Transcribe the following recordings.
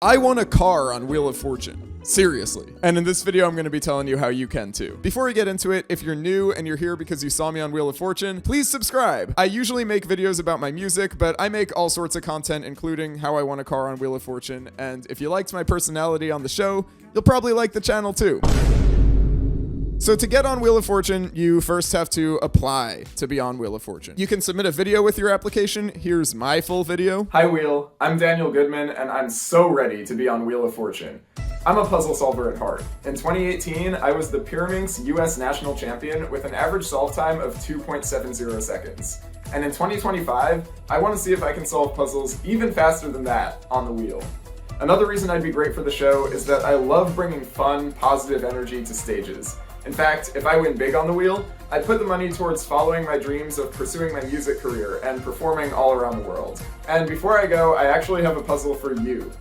I won a car on Wheel of Fortune. Seriously. And in this video, I'm going to be telling you how you can too. Before we get into it, if you're new and you're here because you saw me on Wheel of Fortune, please subscribe. I usually make videos about my music, but I make all sorts of content, including how I won a car on Wheel of Fortune. And if you liked my personality on the show, you'll probably like the channel too. So to get on Wheel of Fortune, you first have to apply to be on Wheel of Fortune. You can submit a video with your application. Here's my full video. Hi Wheel, I'm Daniel Goodman and I'm so ready to be on Wheel of Fortune. I'm a puzzle solver at heart. In 2018, I was the Pyraminx US National Champion with an average solve time of 2.70 seconds. And in 2025, I want to see if I can solve puzzles even faster than that on the wheel. Another reason I'd be great for the show is that I love bringing fun, positive energy to stages. In fact, if I win big on the wheel, I'd put the money towards following my dreams of pursuing my music career and performing all around the world. And before I go, I actually have a puzzle for you.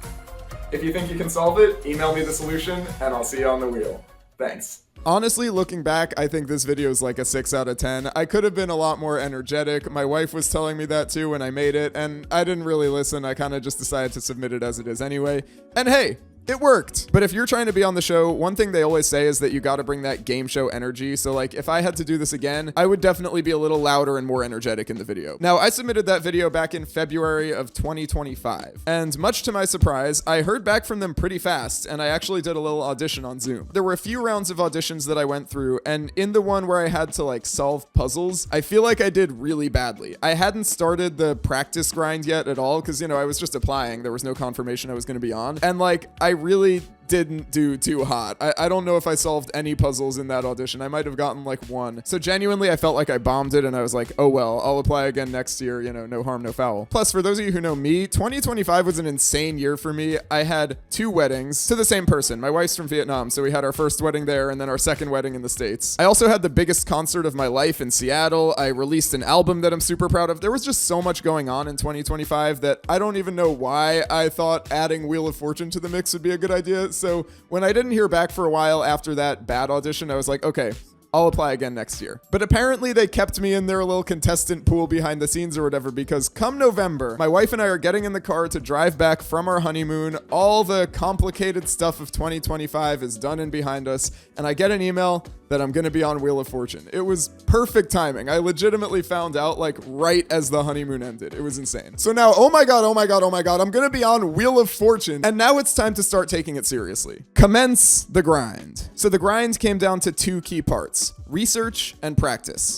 If you think you can solve it, email me the solution, and I'll see you on the wheel. Thanks. Honestly, looking back, I think this video is like a 6 out of 10. I could have been a lot more energetic. My wife was telling me that too when I made it, and I didn't really listen. I kind of just decided to submit it as it is anyway. And hey, it worked. But if you're trying to be on the show, one thing they always say is that you got to bring that game show energy. So like if I had to do this again, I would definitely be a little louder and more energetic in the video. Now, I submitted that video back in February of 2025. And much to my surprise, I heard back from them pretty fast, and I actually did a little audition on Zoom. There were a few rounds of auditions that I went through, and in the one where I had to like solve puzzles, I feel like I did really badly. I hadn't started the practice grind yet at all because, I was just applying. There was no confirmation I was going to be on. And like, I really didn't do too hot. I don't know if I solved any puzzles in that audition. I might have gotten like one. So genuinely, I felt like I bombed it, and I was like, oh well, I'll apply again next year, no harm, no foul. Plus, for those of you who know me, 2025 was an insane year for me. I had 2 weddings to the same person. My wife's from Vietnam, so we had our first wedding there and then our second wedding in the States. I also had the biggest concert of my life in Seattle. I released an album that I'm super proud of. There was just so much going on in 2025 that I don't even know why I thought adding Wheel of Fortune to the mix would be a good idea. So when I didn't hear back for a while after that bad audition, I was like, okay, I'll apply again next year. But apparently they kept me in their little contestant pool behind the scenes or whatever, because come November, my wife and I are getting in the car to drive back from our honeymoon. All the complicated stuff of 2025 is done and behind us, and I get an email that I'm gonna be on Wheel of Fortune. It was perfect timing. I legitimately found out like right as the honeymoon ended. It was insane. So now, oh my God, I'm gonna be on Wheel of Fortune. And now it's time to start taking it seriously. Commence the grind. So the grind came down to 2 key parts: research and practice.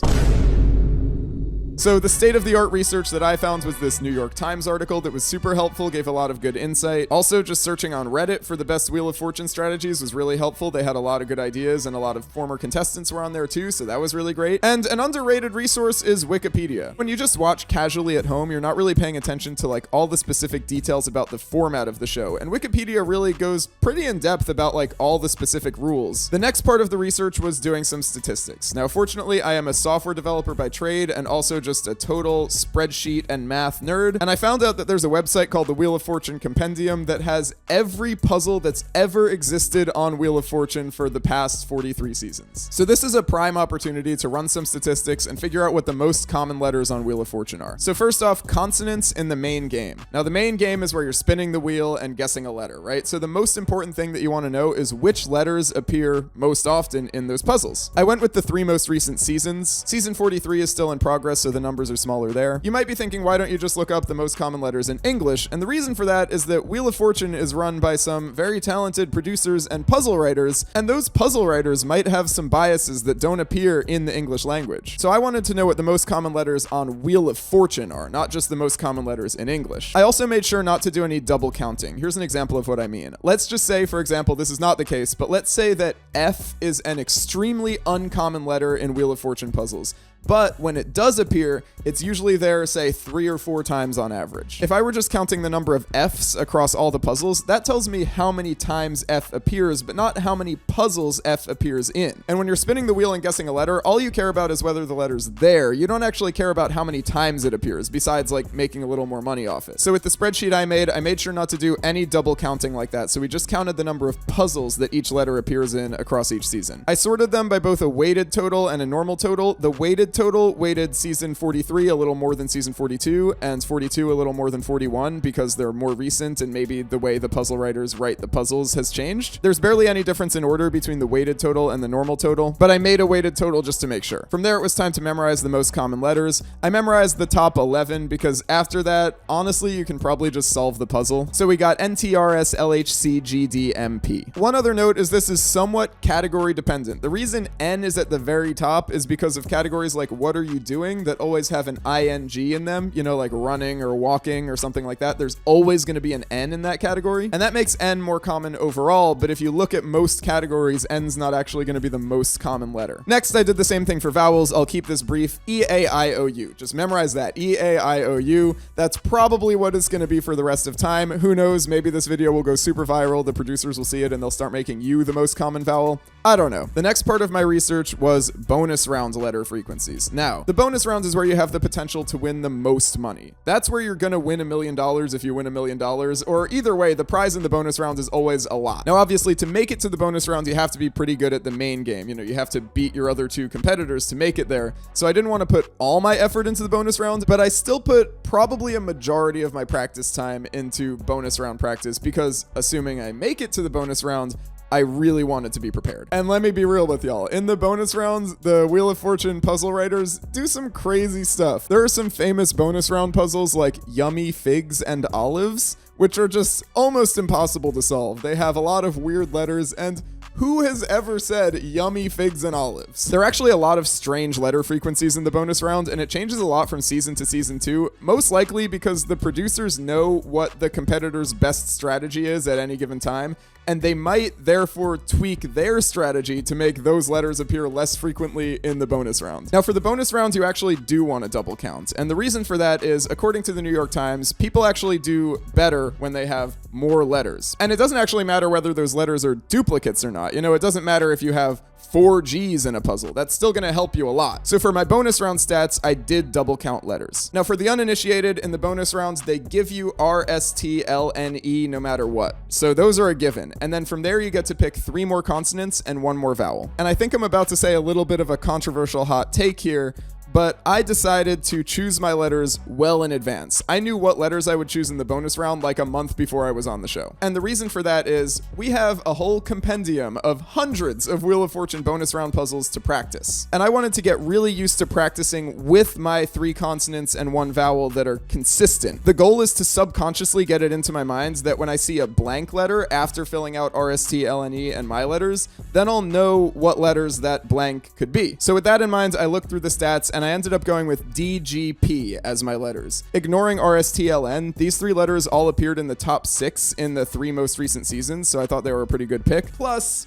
So the state-of-the-art research that I found was this New York Times article that was super helpful, gave a lot of good insight. Also, just searching on Reddit for the best Wheel of Fortune strategies was really helpful. They had a lot of good ideas, and a lot of former contestants were on there too, so that was really great. And an underrated resource is Wikipedia. When you just watch casually at home, you're not really paying attention to like all the specific details about the format of the show, and Wikipedia really goes pretty in depth about like all the specific rules. The next part of the research was doing some statistics. Now, fortunately, I am a software developer by trade and also just a total spreadsheet and math nerd, and I found out that there's a website called the Wheel of Fortune Compendium that has every puzzle that's ever existed on Wheel of Fortune for the past 43 seasons. So this is a prime opportunity to run some statistics and figure out what the most common letters on Wheel of Fortune are. So first off, consonants in the main game. Now the main game is where you're spinning the wheel and guessing a letter, right? So the most important thing that you want to know is which letters appear most often in those puzzles. I went with the 3 most recent seasons. Season 43 is still in progress, so the numbers are smaller there. You might be thinking, why don't you just look up the most common letters in English? And the reason for that is that Wheel of Fortune is run by some very talented producers and puzzle writers, and those puzzle writers might have some biases that don't appear in the English language. So I wanted to know what the most common letters on Wheel of Fortune are, not just the most common letters in English. I also made sure not to do any double counting. Here's an example of what I mean. Let's just say, for example, this is not the case, but let's say that F is an extremely uncommon letter in Wheel of Fortune puzzles. But when it does appear, it's usually there, say, 3 or 4 times on average. If I were just counting the number of Fs across all the puzzles, that tells me how many times F appears, but not how many puzzles F appears in. And when you're spinning the wheel and guessing a letter, all you care about is whether the letter's there. You don't actually care about how many times it appears, besides like making a little more money off it. So with the spreadsheet I made sure not to do any double counting like that. So we just counted the number of puzzles that each letter appears in across each season. I sorted them by both a weighted total and a normal total. The weighted weighted total weighted season 43 a little more than season 42, and 42 a little more than 41 because they're more recent and maybe the way the puzzle writers write the puzzles has changed. There's barely any difference in order between the weighted total and the normal total, but I made a weighted total just to make sure. From there, it was time to memorize the most common letters. I memorized the top 11 because after that, honestly, you can probably just solve the puzzle. So we got NTRSLHCGDMP. One other note is this is somewhat category dependent. The reason N is at the very top is because of categories like what are you doing that always have an ing in them, you know, like running or walking or something like that. There's always going to be an N in that category, and that makes N more common overall, but if you look at most categories, N's not actually going to be the most common letter. Next, I did the same thing for vowels. I'll keep this brief. E-A-I-O-U. Just memorize that. E-A-I-O-U. That's probably what it's going to be for the rest of time. Who knows? Maybe this video will go super viral. The producers will see it and they'll start making U the most common vowel. I don't know. The next part of my research was bonus round letter frequencies. Now, the bonus rounds is where you have the potential to win the most money. That's where you're going to win $1 million if you win $1 million, or either way, the prize in the bonus rounds is always a lot. Now, obviously, to make it to the bonus rounds, you have to be pretty good at the main game. You know, you have to beat your other two competitors to make it there. So I didn't want to put all my effort into the bonus round, but I still put probably a majority of my practice time into bonus round practice because assuming I make it to the bonus round, I really wanted to be prepared. And let me be real with y'all. In the bonus rounds, the Wheel of Fortune puzzle writers do some crazy stuff. There are some famous bonus round puzzles like Yummy Figs and Olives, which are just almost impossible to solve. They have a lot of weird letters, and who has ever said yummy figs and olives? There are actually a lot of strange letter frequencies in the bonus round, and it changes a lot from season to season 2, most likely because the producers know what the competitor's best strategy is at any given time, and they might therefore tweak their strategy to make those letters appear less frequently in the bonus round. Now, for the bonus rounds, you actually do want to double count, and the reason for that is, according to the New York Times, people actually do better when they have more letters. And it doesn't actually matter whether those letters are duplicates or not. You know, it doesn't matter if you have 4 G's in a puzzle. That's still going to help you a lot. So for my bonus round stats, I did double count letters. Now, for the uninitiated, in the bonus rounds, they give you R, S, T, L, N, E no matter what. So those are a given. And then from there, you get to pick 3 more consonants and 1 more vowel. And I think I'm about to say a little bit of a controversial hot take here, but I decided to choose my letters well in advance. I knew what letters I would choose in the bonus round like a month before I was on the show. And the reason for that is we have a whole compendium of hundreds of Wheel of Fortune bonus round puzzles to practice. And I wanted to get really used to practicing with my 3 consonants and 1 vowel that are consistent. The goal is to subconsciously get it into my mind that when I see a blank letter after filling out R, S, T, L, N, E and my letters, then I'll know what letters that blank could be. So with that in mind, I looked through the stats and I ended up going with DGP as my letters. Ignoring RSTLN, these 3 letters all appeared in the top 6 in the 3 most recent seasons, so I thought they were a pretty good pick. Plus,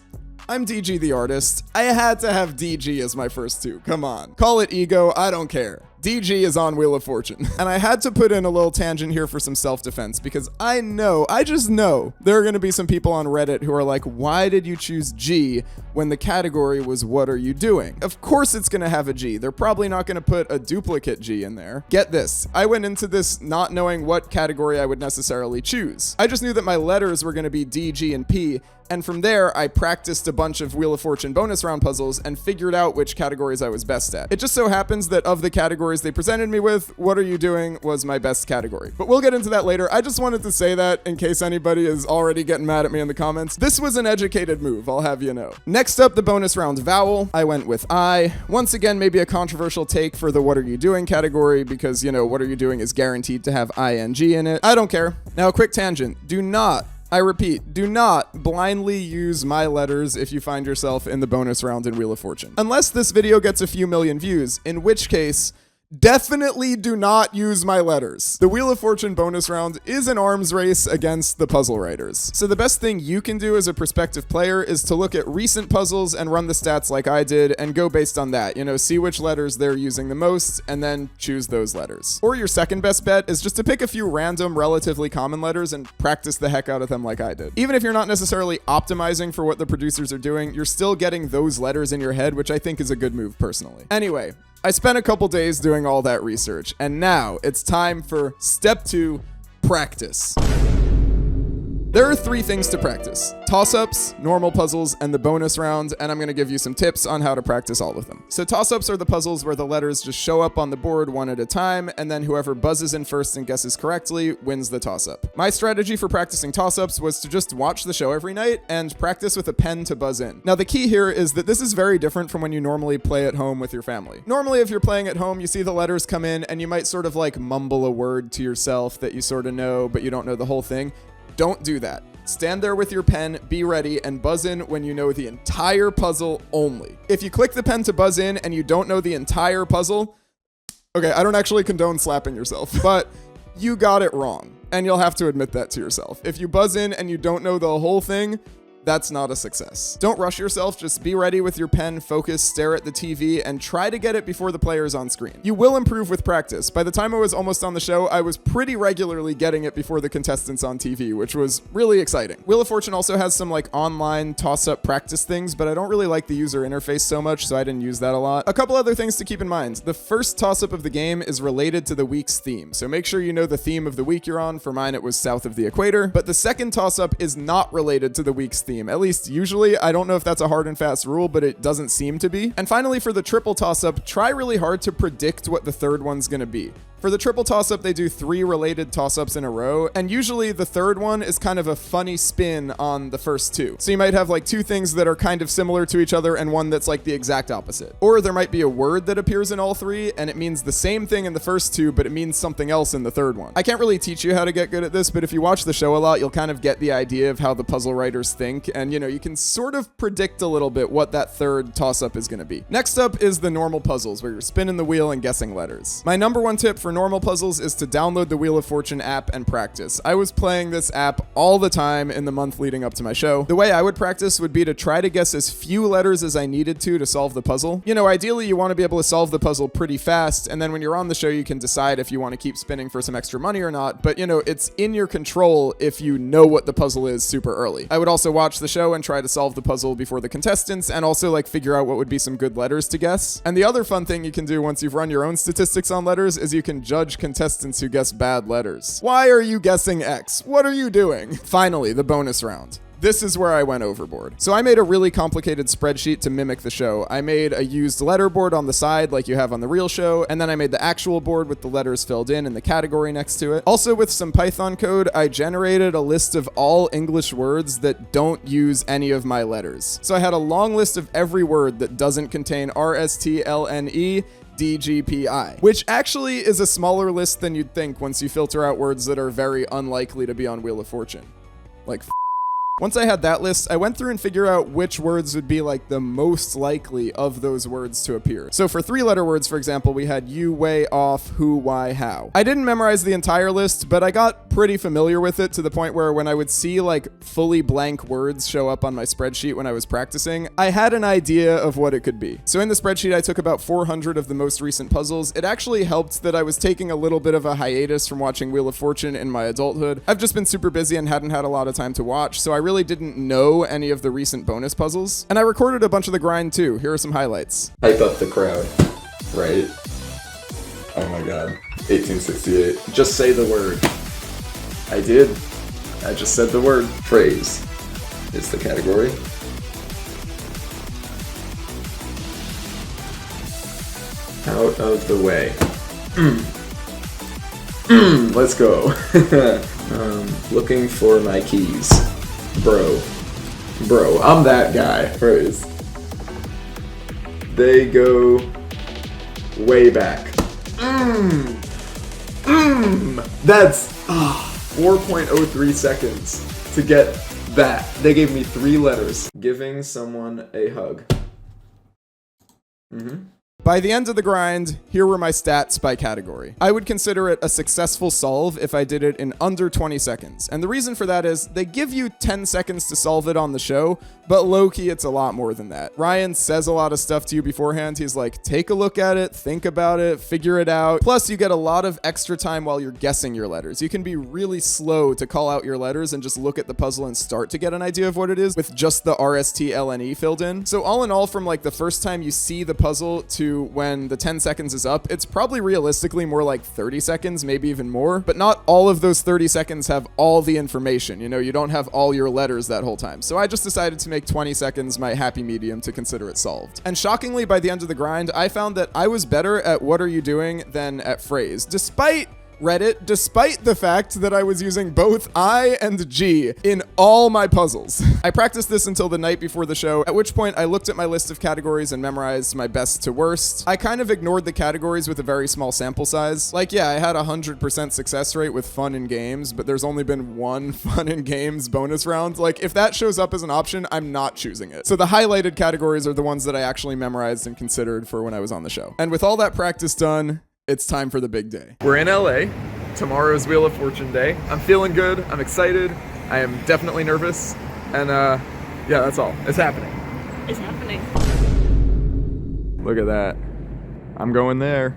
I'm DG the artist. I had to have DG as my first 2. Come on. Call it ego, I don't care. DG is on Wheel of Fortune. And I had to put in a little tangent here for some self-defense because I just know there are going to be some people on Reddit who are like, why did you choose G when the category was what are you doing? Of course it's going to have a G. They're probably not going to put a duplicate G in there. Get this. I went into this not knowing what category I would necessarily choose. I just knew that my letters were going to be D, G, and P. And from there, I practiced a bunch of Wheel of Fortune bonus round puzzles and figured out which categories I was best at. It just so happens that of the categories they presented me with, what are you doing was my best category. But we'll get into that later. I just wanted to say that in case anybody is already getting mad at me in the comments. This was an educated move, I'll have you know. Next up, the bonus round vowel. I went with I. Once again, maybe a controversial take for the what are you doing category because, you know, what are you doing is guaranteed to have ing in it. I don't care. Now, a quick tangent. I repeat, do not blindly use my letters if you find yourself in the bonus round in Wheel of Fortune. Unless this video gets a few million views, in which case, definitely do not use my letters. The Wheel of Fortune bonus round is an arms race against the puzzle writers. So the best thing you can do as a prospective player is to look at recent puzzles and run the stats like I did and go based on that. You know, see which letters they're using the most and then choose those letters. Or your second best bet is just to pick a few random, relatively common letters and practice the heck out of them like I did. Even if you're not necessarily optimizing for what the producers are doing, you're still getting those letters in your head, which I think is a good move personally. Anyway, I spent a couple days doing all that research, and now it's time for step 2, practice. There are 3 things to practice: toss-ups, normal puzzles, and the bonus round, and I'm going to give you some tips on how to practice all of them. So toss-ups are the puzzles where the letters just show up on the board one at a time, and then whoever buzzes in first and guesses correctly wins the toss-up. My strategy for practicing toss-ups was to just watch the show every night and practice with a pen to buzz in. Now the key here is that this is very different from when you normally play at home with your family. Normally if you're playing at home, you see the letters come in and you might sort of like mumble a word to yourself that you sort of know, but you don't know the whole thing. Don't do that. Stand there with your pen, be ready, and buzz in when you know the entire puzzle only. If you click the pen to buzz in and you don't know the entire puzzle, okay, I don't actually condone slapping yourself, but you got it wrong, and you'll have to admit that to yourself. If you buzz in and you don't know the whole thing, that's not a success. Don't rush yourself, just be ready with your pen, focus, stare at the TV, and try to get it before the player's on screen. You will improve with practice. By the time I was almost on the show, I was pretty regularly getting it before the contestants on TV, which was really exciting. Wheel of Fortune also has some like online toss-up practice things, but I don't really like the user interface so much, so I didn't use that a lot. A couple other things to keep in mind. The first toss-up of the game is related to the week's theme, so make sure you know the theme of the week you're on. For mine, it was South of the Equator, but the second toss-up is not related to the week's theme. At least usually. I don't know if that's a hard and fast rule, but it doesn't seem to be. And finally, for the triple toss-up, try really hard to predict what the third one's gonna be. For the triple toss-up, they do 3 related toss-ups in a row, and usually the third one is kind of a funny spin on the first 2. So you might have like 2 things that are kind of similar to each other and one that's like the exact opposite. Or there might be a word that appears in all 3, and it means the same thing in the first 2, but it means something else in the third one. I can't really teach you how to get good at this, but if you watch the show a lot, you'll kind of get the idea of how the puzzle writers think, and you can sort of predict a little bit what that third toss-up is gonna be. Next up is the normal puzzles, where you're spinning the wheel and guessing letters. My number 1 tip for normal puzzles is to download the Wheel of Fortune app and practice. I was playing this app all the time in the month leading up to my show. The way I would practice would be to try to guess as few letters as I needed to solve the puzzle. Ideally you want to be able to solve the puzzle pretty fast, and then when you're on the show you can decide if you want to keep spinning for some extra money or not, but it's in your control if you know what the puzzle is super early. I would also watch the show and try to solve the puzzle before the contestants, and also figure out what would be some good letters to guess. And the other fun thing you can do once you've run your own statistics on letters is you can judge contestants who guess bad letters. Why are you guessing X? What are you doing? Finally, the bonus round. This is where I went overboard. So I made a really complicated spreadsheet to mimic the show. I made a used letter board on the side like you have on the real show, and then I made the actual board with the letters filled in and the category next to it. Also, with some Python code, I generated a list of all English words that don't use any of my letters. So I had a long list of every word that doesn't contain RSTLNE DGPI, which actually is a smaller list than you'd think once you filter out words that are very unlikely to be on Wheel of Fortune. Like Once I had that list, I went through and figured out which words would be the most likely of those words to appear. So for 3-letter words, for example, we had you, way, off, who, why, how. I didn't memorize the entire list, but I got pretty familiar with it to the point where when I would see fully blank words show up on my spreadsheet when I was practicing, I had an idea of what it could be. So in the spreadsheet, I took about 400 of the most recent puzzles. It actually helped that I was taking a little bit of a hiatus from watching Wheel of Fortune in my adulthood. I've just been super busy and hadn't had a lot of time to watch, so I really didn't know any of the recent bonus puzzles. And I recorded a bunch of the grind too. Here are some highlights. Hype up the crowd, right? Oh my god. 1868. Just say the word. I did. I just said the word. Phrase is the category. Out of the way. Let's go. Looking for my keys. Bro, I'm that guy. Phrase. They go way back. That's 4.03 seconds to get that. They gave me 3 letters. Giving someone a hug. By the end of the grind, here were my stats by category. I would consider it a successful solve if I did it in under 20 seconds. And the reason for that is they give you 10 seconds to solve it on the show, but low-key it's a lot more than that. Ryan says a lot of stuff to you beforehand. He's like, take a look at it, think about it, figure it out. Plus, you get a lot of extra time while you're guessing your letters. You can be really slow to call out your letters and just look at the puzzle and start to get an idea of what it is with just the RSTLNE filled in. So all in all, from the first time you see the puzzle to to when the 10 seconds is up, it's probably realistically more like 30 seconds, maybe even more, but not all of those 30 seconds have all the information. You know, you don't have all your letters that whole time. So I just decided to make 20 seconds my happy medium to consider it solved. And shockingly, by the end of the grind, I found that I was better at what are you doing than at phrase, despite Reddit, despite the fact that I was using both I and G in all my puzzles. I practiced this until the night before the show, at which point I looked at my list of categories and memorized my best to worst. I kind of ignored the categories with a very small sample size. Like, yeah, I had 100% success rate with fun and games, but there's only been one fun and games bonus round. Like, if that shows up as an option, I'm not choosing it. So the highlighted categories are the ones that I actually memorized and considered for when I was on the show. And with all that practice done, it's time for the big day. We're in LA. Tomorrow's Wheel of Fortune day. I'm feeling good. I'm excited. I am definitely nervous. And yeah, that's all. It's happening. It's happening. Look at that. I'm going there.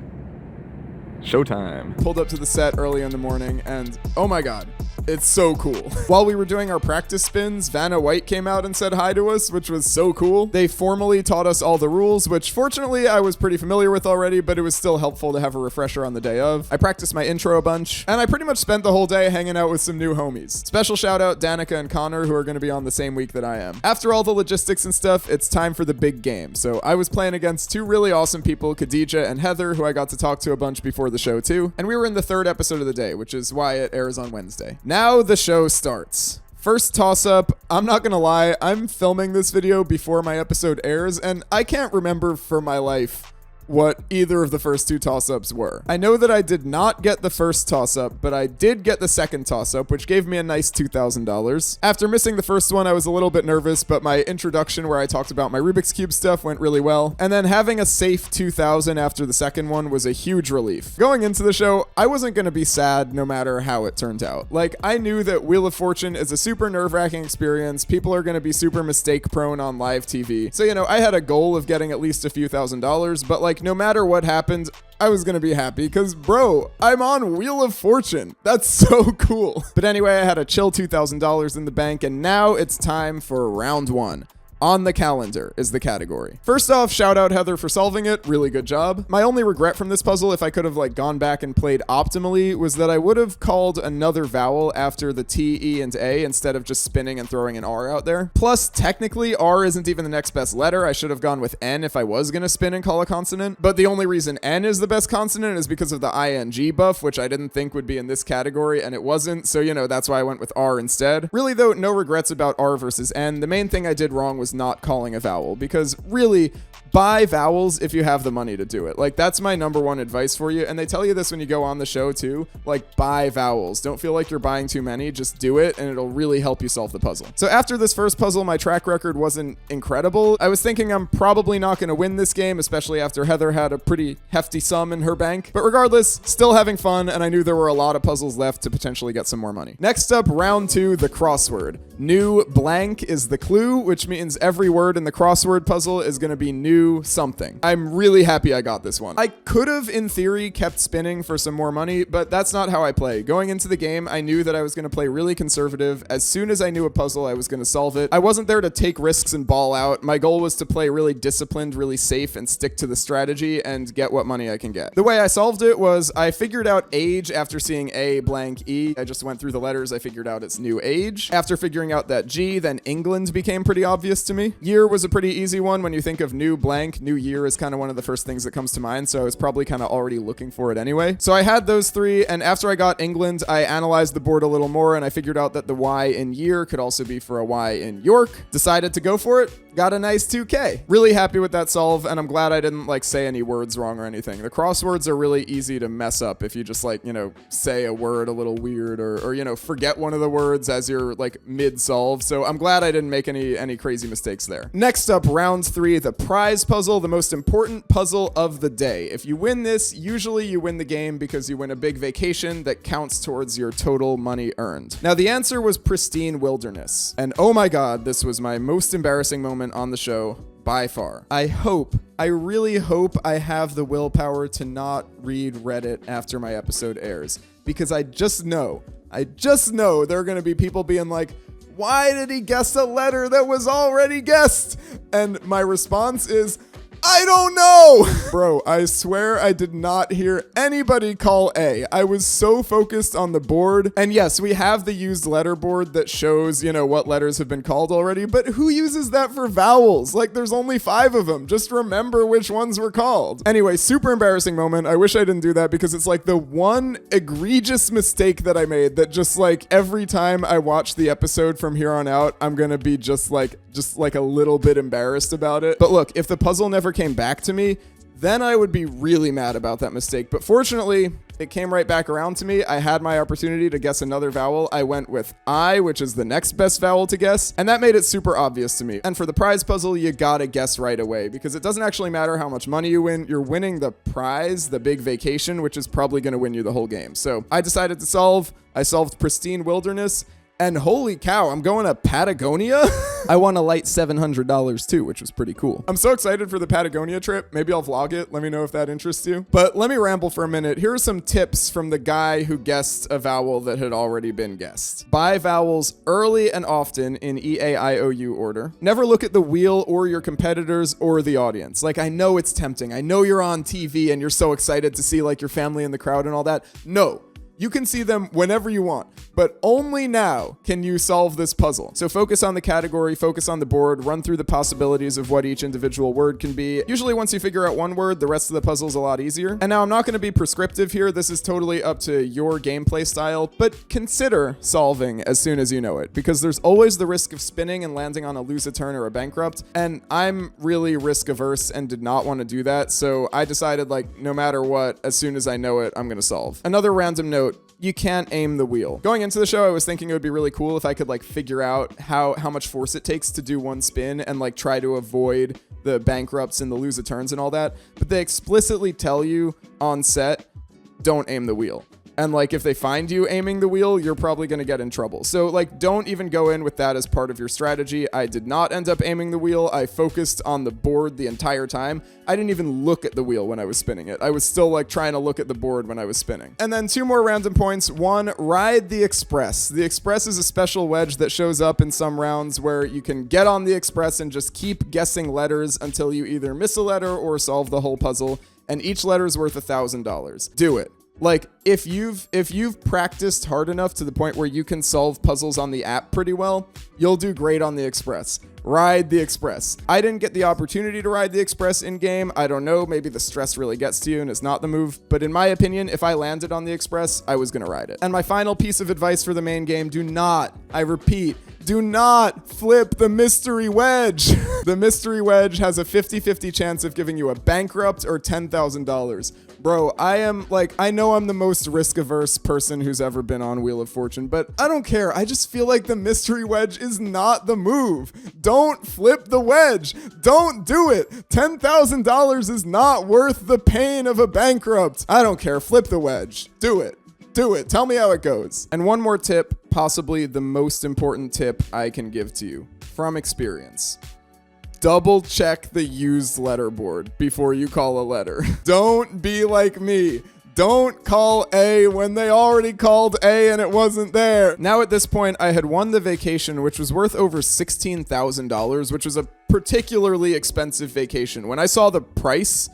Showtime. Pulled up to the set early in the morning and oh my god, it's so cool. While we were doing our practice spins, Vanna White came out and said hi to us, which was so cool. They formally taught us all the rules, which fortunately I was pretty familiar with already, but it was still helpful to have a refresher on the day of. I practiced my intro a bunch, and I pretty much spent the whole day hanging out with some new homies. Special shout out Danica and Connor, who are going to be on the same week that I am. After all the logistics and stuff, it's time for the big game. So I was playing against two really awesome people, Khadija and Heather, who I got to talk to a bunch before the show too. And we were in the third episode of the day, which is why it airs on Wednesday. Now the show starts. First toss-up, I'm not gonna lie, I'm filming this video before my episode airs, and I can't remember for my life what either of the first two toss-ups were. I know that I did not get the first toss-up, but I did get the second toss-up, which gave me a nice $2,000. After missing the first one, I was a little bit nervous, but my introduction where I talked about my Rubik's Cube stuff went really well. And then having a safe 2,000 after the second one was a huge relief. Going into the show, I wasn't gonna be sad no matter how it turned out. Like, I knew that Wheel of Fortune is a super nerve-wracking experience. People are gonna be super mistake-prone on live TV. So, you know, I had a goal of getting at least a few $1,000s, but like, no matter what happened, I was gonna be happy because, bro, I'm on Wheel of Fortune. That's so cool. But anyway, I had a chill $2,000 in the bank, and now it's time for round one. On the calendar is the category. First off, shout out Heather for solving it. Really good job. My only regret from this puzzle, if I could have like gone back and played optimally, was that I would have called another vowel after the T, E, and A instead of just spinning and throwing an R out there. Plus, technically, R isn't even the next best letter. I should have gone with N if I was gonna spin and call a consonant. But the only reason N is the best consonant is because of the ING buff, which I didn't think would be in this category, and it wasn't. So, you know, that's why I went with R instead. Really though, no regrets about R versus N. The main thing I did wrong was not calling a vowel, because really, buy vowels if you have the money to do it. Like, that's my number one advice for you. And they tell you this when you go on the show too. Like, buy vowels. Don't feel like you're buying too many. Just do it, and it'll really help you solve the puzzle. So after this first puzzle, my track record wasn't incredible. I was thinking I'm probably not going to win this game, especially after Heather had a pretty hefty sum in her bank. But regardless, still having fun, and I knew there were a lot of puzzles left to potentially get some more money. Next up, round two, the crossword. New blank is the clue, which means every word in the crossword puzzle is going to be new something. I'm really happy I got this one. I could have, in theory, kept spinning for some more money, but that's not how I play. Going into the game, I knew that I was going to play really conservative. As soon as I knew a puzzle, I was going to solve it. I wasn't there to take risks and ball out. My goal was to play really disciplined, really safe, and stick to the strategy and get what money I can get. The way I solved it was I figured out age after seeing A blank E. I just went through the letters. I figured out it's new age. After figuring out that G, then England became pretty obvious to me. Year was a pretty easy one. When you think of new blank, new year is kind of one of the first things that comes to mind, so I was probably kind of already looking for it anyway. So I had those three, and after I got England, I analyzed the board a little more, and I figured out that the Y in year could also be for a Y in York. Decided to go for it. Got a nice 2K. Really happy with that solve, and I'm glad I didn't like say any words wrong or anything. The crosswords are really easy to mess up if you just like, you know, say a word a little weird or you know, forget one of the words as you're like mid-solve. So I'm glad I didn't make any crazy mistakes there. Next up, round three, the prize puzzle, the most important puzzle of the day. If you win this, usually you win the game because you win a big vacation that counts towards your total money earned. Now the answer was pristine wilderness. And oh my God, this was my most embarrassing moment on the show by far. I really hope I have the willpower to not read Reddit after my episode airs, because I just know there are going to be people being like, why did he guess a letter that was already guessed? And my response is, I don't know. Bro, I swear I did not hear anybody call A. I was so focused on the board. And yes, we have the used letter board that shows, what letters have been called already, but who uses that for vowels? Like, there's only 5 of them. Just remember which ones were called. Anyway, super embarrassing moment. I wish I didn't do that because it's like the one egregious mistake that I made that just like every time I watch the episode from here on out, I'm gonna be just like a little bit embarrassed about it. But look, if the puzzle never came back to me, then I would be really mad about that mistake. But fortunately, it came right back around to me. I had my opportunity to guess another vowel. I went with I, which is the next best vowel to guess, and that made it super obvious to me. And for the prize puzzle, you gotta guess right away because it doesn't actually matter how much money you win. You're winning the prize, the big vacation, which is probably gonna win you the whole game. So I decided to solve. I solved Pristine Wilderness. And holy cow, I'm going to Patagonia? I won a light $700 too, which was pretty cool. I'm so excited for the Patagonia trip. Maybe I'll vlog it. Let me know if that interests you. But let me ramble for a minute. Here are some tips from the guy who guessed a vowel that had already been guessed. Buy vowels early and often in E-A-I-O-U order. Never look at the wheel or your competitors or the audience. Like, I know it's tempting. I know you're on TV and you're so excited to see like your family in the crowd and all that. No. You can see them whenever you want, but only now can you solve this puzzle. So focus on the category, focus on the board, run through the possibilities of what each individual word can be. Usually once you figure out one word, the rest of the puzzle is a lot easier. And now I'm not going to be prescriptive here. This is totally up to your gameplay style, but consider solving as soon as you know it, because there's always the risk of spinning and landing on a lose a turn or a bankrupt. And I'm really risk averse and did not want to do that. So I decided like, no matter what, as soon as I know it, I'm going to solve. Another random note. You can't aim the wheel. Going into the show, I was thinking it would be really cool if I could like figure out how much force it takes to do one spin and like try to avoid the bankrupts and the lose a turns and all that. But they explicitly tell you on set, don't aim the wheel. And like, if they find you aiming the wheel, you're probably going to get in trouble. So like, don't even go in with that as part of your strategy. I did not end up aiming the wheel. I focused on the board the entire time. I didn't even look at the wheel when I was spinning it. I was still like trying to look at the board when I was spinning. And then 2 more random points. 1, ride the Express. The Express is a special wedge that shows up in some rounds where you can get on the Express and just keep guessing letters until you either miss a letter or solve the whole puzzle. And each letter is worth $1,000. Do it. Like, if you've practiced hard enough to the point where you can solve puzzles on the app pretty well, you'll do great on the Express. Ride the Express. I didn't get the opportunity to ride the Express in-game. I don't know, maybe the stress really gets to you and it's not the move. But in my opinion, if I landed on the Express, I was gonna ride it. And my final piece of advice for the main game, do not, I repeat, do not flip the mystery wedge. The mystery wedge has a 50-50 chance of giving you a bankrupt or $10,000. Bro, I know I'm the most risk-averse person who's ever been on Wheel of Fortune, but I don't care. I just feel like the mystery wedge is not the move. Don't flip the wedge. Don't do it. $10,000 is not worth the pain of a bankrupt. I don't care. Flip the wedge. Do it. Do it. Tell me how it goes. And one more tip, possibly the most important tip I can give to you from experience. Double check the used letter board before you call a letter. Don't be like me. Don't call A when they already called A and it wasn't there. Now at this point, I had won the vacation, which was worth over $16,000, which was a particularly expensive vacation. When I saw the price,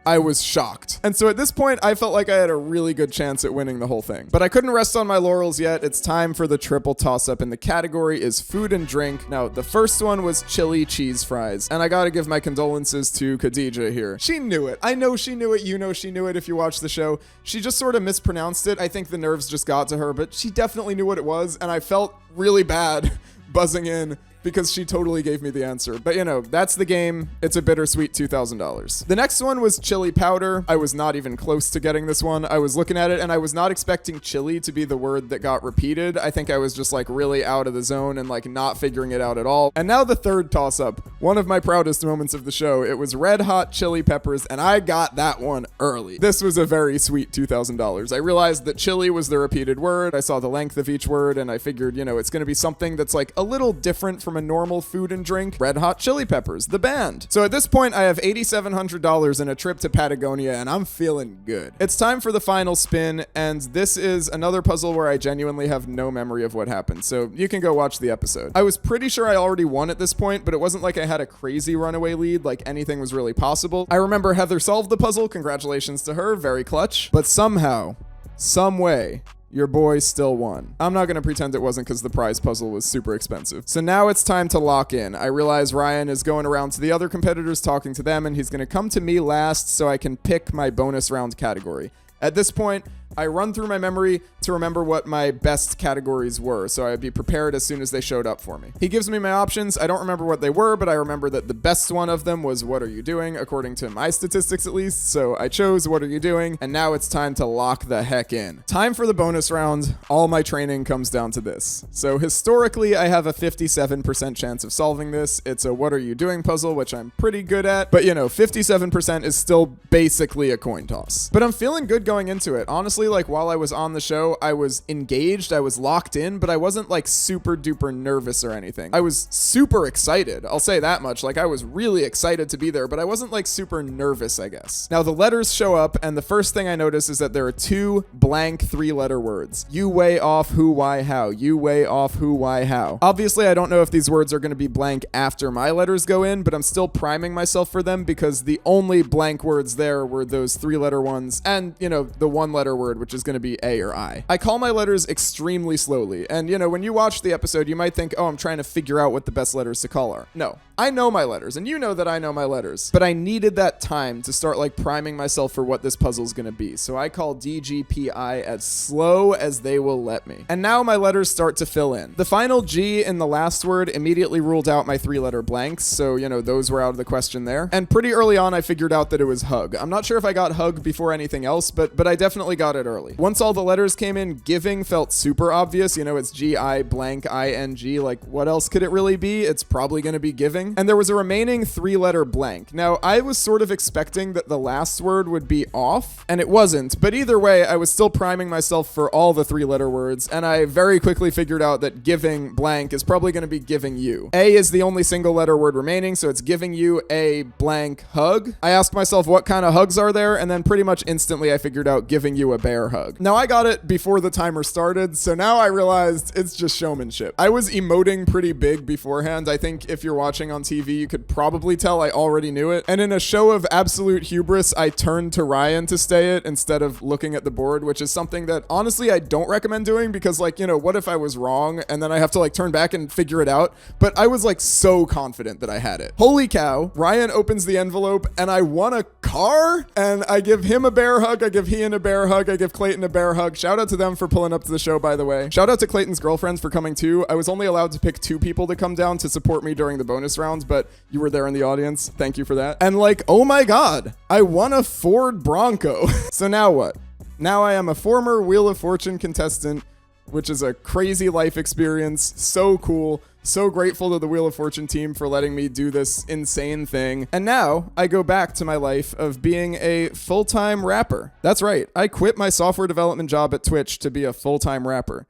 I was shocked. And so at this point, I felt like I had a really good chance at winning the whole thing. But I couldn't rest on my laurels yet. It's time for the triple toss-up, and the category is food and drink. Now, the first one was chili cheese fries, and I gotta give my condolences to Khadija here. She knew it. I know she knew it. You know she knew it if you watch the show. She just sort of mispronounced it. I think the nerves just got to her, but she definitely knew what it was, and I felt really bad buzzing in because she totally gave me the answer. But that's the game. It's a bittersweet $2,000. The next one was chili powder. I was not even close to getting this one. I was looking at it and I was not expecting chili to be the word that got repeated. I think I was just like really out of the zone and like not figuring it out at all. And now the third toss-up, one of my proudest moments of the show. It was red hot chili peppers and I got that one early. This was a very sweet $2,000. I realized that chili was the repeated word. I saw the length of each word and I figured, it's going to be something that's like a little different from a normal food and drink. Red Hot Chili Peppers, the band. So at this point, I have $8,700 in a trip to Patagonia, and I'm feeling good. It's time for the final spin, and this is another puzzle where I genuinely have no memory of what happened, so you can go watch the episode. I was pretty sure I already won at this point, but it wasn't like I I had a crazy runaway lead, like anything was really possible. I remember Heather solved the puzzle. Congratulations to her. Very clutch. But somehow, some way, your boy still won. I'm not going to pretend it wasn't because the prize puzzle was super expensive. So now it's time to lock in. I realize Ryan is going around to the other competitors, talking to them, and he's going to come to me last so I can pick my bonus round category. At this point, I run through my memory to remember what my best categories were, so I'd be prepared as soon as they showed up for me. He gives me my options. I don't remember what they were, but I remember that the best one of them was what are you doing, according to my statistics at least, so I chose what are you doing, and now it's time to lock the heck in. Time for the bonus round. All my training comes down to this. So historically, I have a 57% chance of solving this. It's a what are you doing puzzle, which I'm pretty good at, but 57% is still basically a coin toss. But I'm feeling good going into it. Honestly, like while I was on the show, I was engaged, I was locked in, but I wasn't like super duper nervous or anything. I was super excited. I'll say that much. Like I was really excited to be there, but I wasn't like super nervous, I guess. Now the letters show up, and the first thing I notice is that there are 2 blank 3-letter words. You, way, off, who, why, how. You, way, off, who, why, how. Obviously, I don't know if these words are going to be blank after my letters go in, but I'm still priming myself for them because the only blank words there were those 3-letter ones and, the 1-letter word, which is going to be A or I. I call my letters extremely slowly, and when you watch the episode, you might think, oh, I'm trying to figure out what the best letters to call are. No, I know my letters, and you know that I know my letters, but I needed that time to start like priming myself for what this puzzle is going to be, so I call DGPI as slow as they will let me. And now my letters start to fill in. The final G in the last word immediately ruled out my 3-letter blanks, so those were out of the question there. And pretty early on, I figured out that it was hug. I'm not sure if I got hug before anything else, but I definitely got it early. Once all the letters came in, giving felt super obvious. It's G-I blank I-N-G. Like, what else could it really be? It's probably going to be giving. And there was a remaining 3-letter blank. Now, I was sort of expecting that the last word would be off, and it wasn't. But either way, I was still priming myself for all the 3-letter words, and I very quickly figured out that giving blank is probably going to be giving you. A is the only single-letter word remaining, so it's giving you a blank hug. I asked myself what kind of hugs are there, and then pretty much instantly I figured out giving you a bear hug. Now, I got it before the timer started, so now I realized it's just showmanship. I was emoting pretty big beforehand. I think if you're watching on TV, you could probably tell I already knew it. And in a show of absolute hubris, I turned to Ryan to stay it instead of looking at the board, which is something that honestly I don't recommend doing because what if I was wrong and then I have to turn back and figure it out? But I was so confident that I had it. Holy cow, Ryan opens the envelope and I won a car, and I give him a bear hug, I give Ian a bear hug, I give Clayton a bear hug. Shout out to them for pulling up to the show, by the way. Shout out to Clayton's girlfriends for coming too. I was only allowed to pick 2 people to come down to support me during the bonus rounds, but you were there in the audience. Thank you for that. And oh my God, I won a Ford Bronco. So now what? Now I am a former Wheel of Fortune contestant, which is a crazy life experience. So cool. So grateful to the Wheel of Fortune team for letting me do this insane thing. And now I go back to my life of being a full-time rapper. That's right. I quit my software development job at Twitch to be a full-time rapper.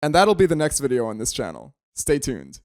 And that'll be the next video on this channel. Stay tuned.